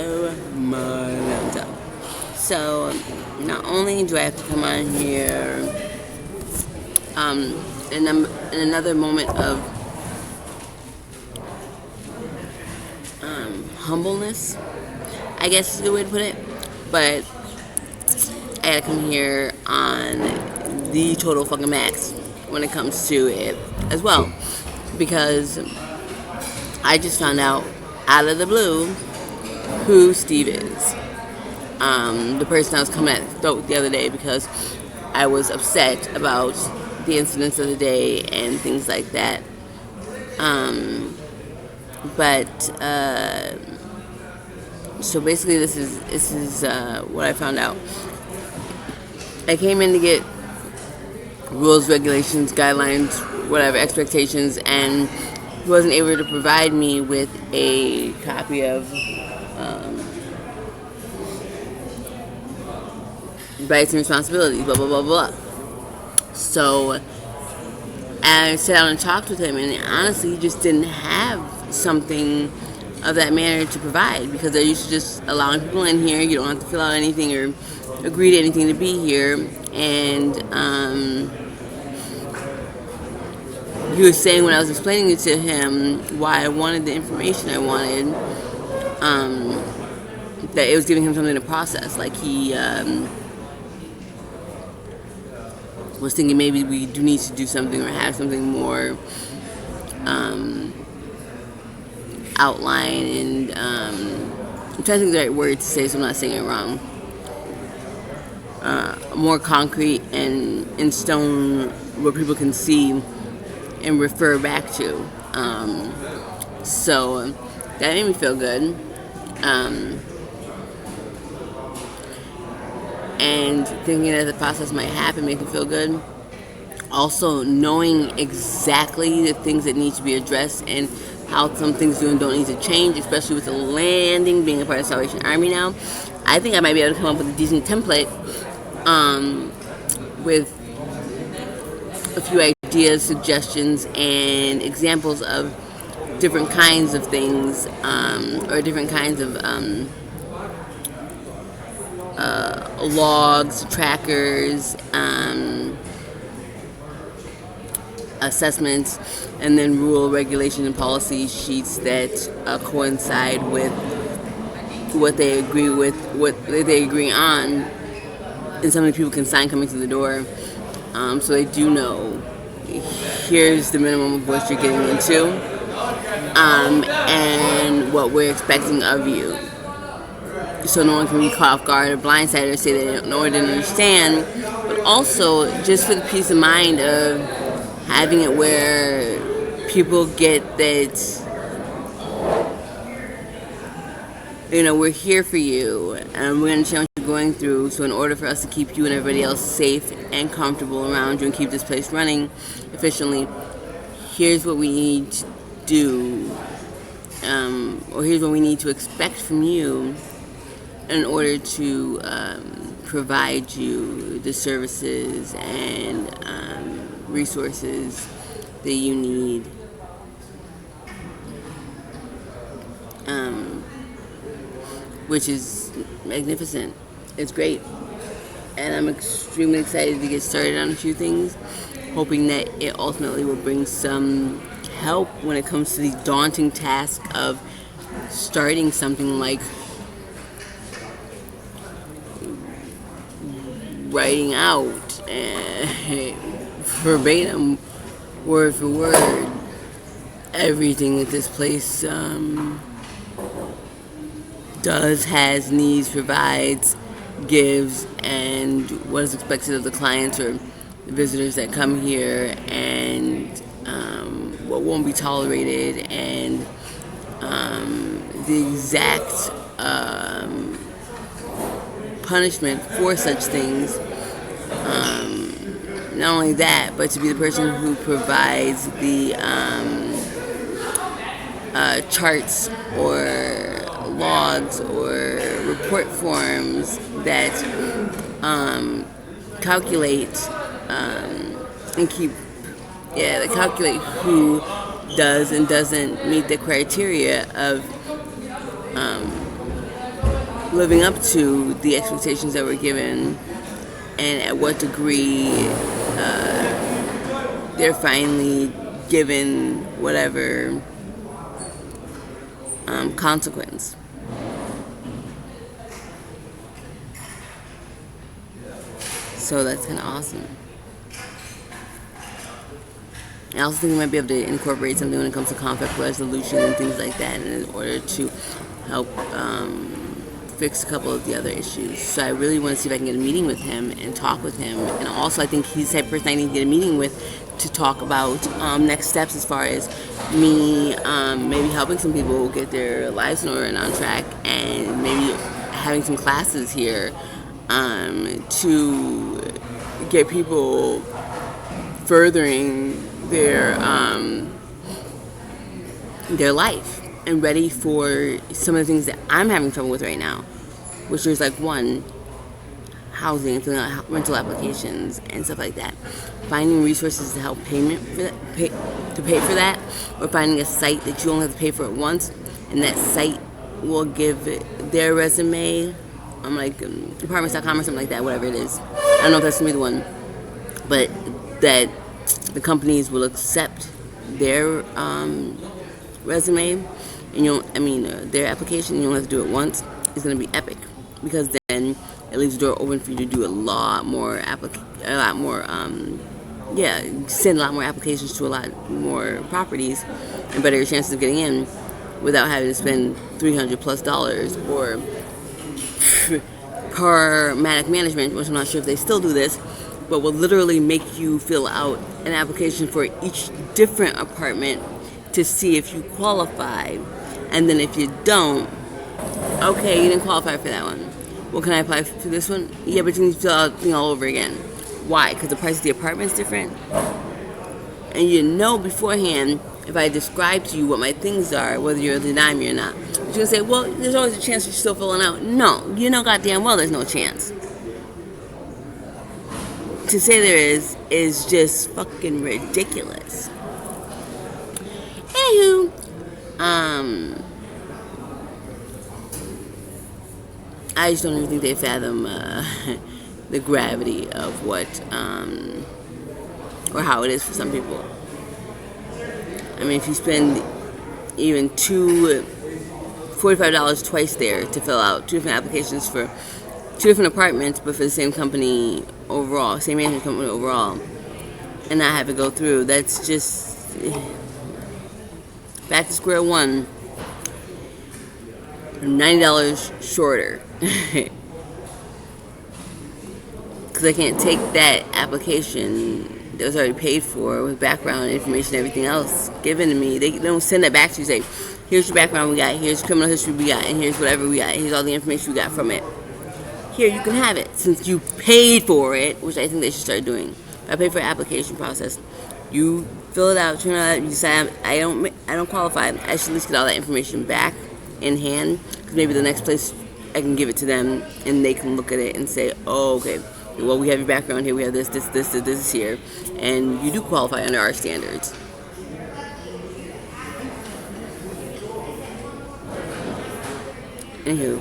Sacramento. So not only do I have to come on here in another moment of humbleness, I guess is the way to put it, but I gotta come here on the total fucking max when it comes to it as well, because I just found out of the blue who Steve is. The person I was coming at throat the other day because I was upset about the incidents of the day and things like that. So basically this is what I found out. I came in to get rules, regulations, guidelines, whatever, expectations, and he wasn't able to provide me with a copy of rights and responsibilities, blah, blah, blah, blah. So I sat down and talked with him, and honestly, he just didn't have something of that manner to provide, because they're used to just allowing people in here. You don't have to fill out anything or agree to anything to be here. And he was saying, when I was explaining it to him why I wanted the information I wanted, that it was giving him something to process. Like he was thinking maybe we do need to do something or have something more outline and I'm trying to think of the right word to say so I'm not saying it wrong. More concrete and in stone where people can see and refer back to. So that made me feel good. And thinking that the process might happen made me feel good. Also, knowing exactly the things that need to be addressed and how some things do and don't need to change, especially with the landing being a part of Salvation Army now. I think I might be able to come up with a decent template with a few ideas, suggestions, and examples of different kinds of things, or different kinds of logs, trackers, assessments, and then rule, regulation, and policy sheets that coincide with what they agree with, what they agree on, and something people can sign coming through the door, so they do know here's the minimum of what you're getting into, and what we're expecting of you. So no one can be caught off guard or blindsided or say they don't know or didn't understand, but also just for the peace of mind of having it where people get that, you know, we're here for you and we understand what you're going through. So in order for us to keep you and everybody else safe and comfortable around you and keep this place running efficiently, here's what we need to do, or here's what we need to expect from you in order to provide you the services and resources that you need. Which is magnificent. It's great. And I'm extremely excited to get started on a few things, hoping that it ultimately will bring some help when it comes to the daunting task of starting something like writing out verbatim, word for word, everything that this place does, has, needs, provides, gives, and what is expected of the clients or the visitors that come here, and what won't be tolerated, and the exact punishment for such things. Not only that, but to be the person who provides the charts or logs or report forms that calculate and keep, that calculate who does and doesn't meet the criteria of living up to the expectations that were given, and at what degree they're finally given whatever consequence. So that's kind of awesome. I also think we might be able to incorporate something when it comes to conflict resolution and things like that in order to help fix a couple of the other issues. So I really want to see if I can get a meeting with him and talk with him. And also I think he's the type of person I need to get a meeting with to talk about next steps as far as me maybe helping some people get their lives in order and on track, and maybe having some classes here to get people furthering their life and ready for some of the things that I'm having trouble with right now, which is like, one, housing and filling out rental applications and stuff like that. Finding resources to help pay for that, or finding a site that you only have to pay for it once, and that site will give their resume, like apartments.com or something like that, whatever it is. I don't know if that's gonna be the one, but that the companies will accept their resume, and their application. You don't have to do it once. It's gonna be epic, because then it leaves the door open for you to do a lot more send a lot more applications to a lot more properties, and better your chances of getting in without having to spend $300+ or Karmatic Management, which I'm not sure if they still do this, but will literally make you fill out an application for each different apartment to see if you qualify. And then if you don't, okay, you didn't qualify for that one. Well, can I apply for this one? Yeah, but you need to fill out the thing all over again. Why? Because the price of the apartment's different? And you know beforehand, if I describe to you what my things are, whether you'll deny me or not. But you're going to say, well, there's always a chance you're still filling out. No, you know goddamn well there's no chance. To say there is just fucking ridiculous. Anywho, I just don't even think they fathom the gravity of what, or how it is for some people. I mean, if you spend even $45 twice there to fill out 2 different applications for 2 different apartments, but for the same company overall, same management company overall, and not have to go through, that's just back to square one. $90 shorter. Because I can't take that application that was already paid for with background information and everything else given to me. They don't send that back to you. Say, here's your background we got, here's criminal history we got, and here's whatever we got, here's all the information we got from it. Here, you can have it since you paid for it, which I think they should start doing. If I pay for the application process, you fill it out, turn it out, you decide I don't qualify. I should at least get all that information back in hand, because maybe the next place I can give it to them and they can look at it and say, oh, okay, well, we have your background here, we have this is here, and you do qualify under our standards. Anywho,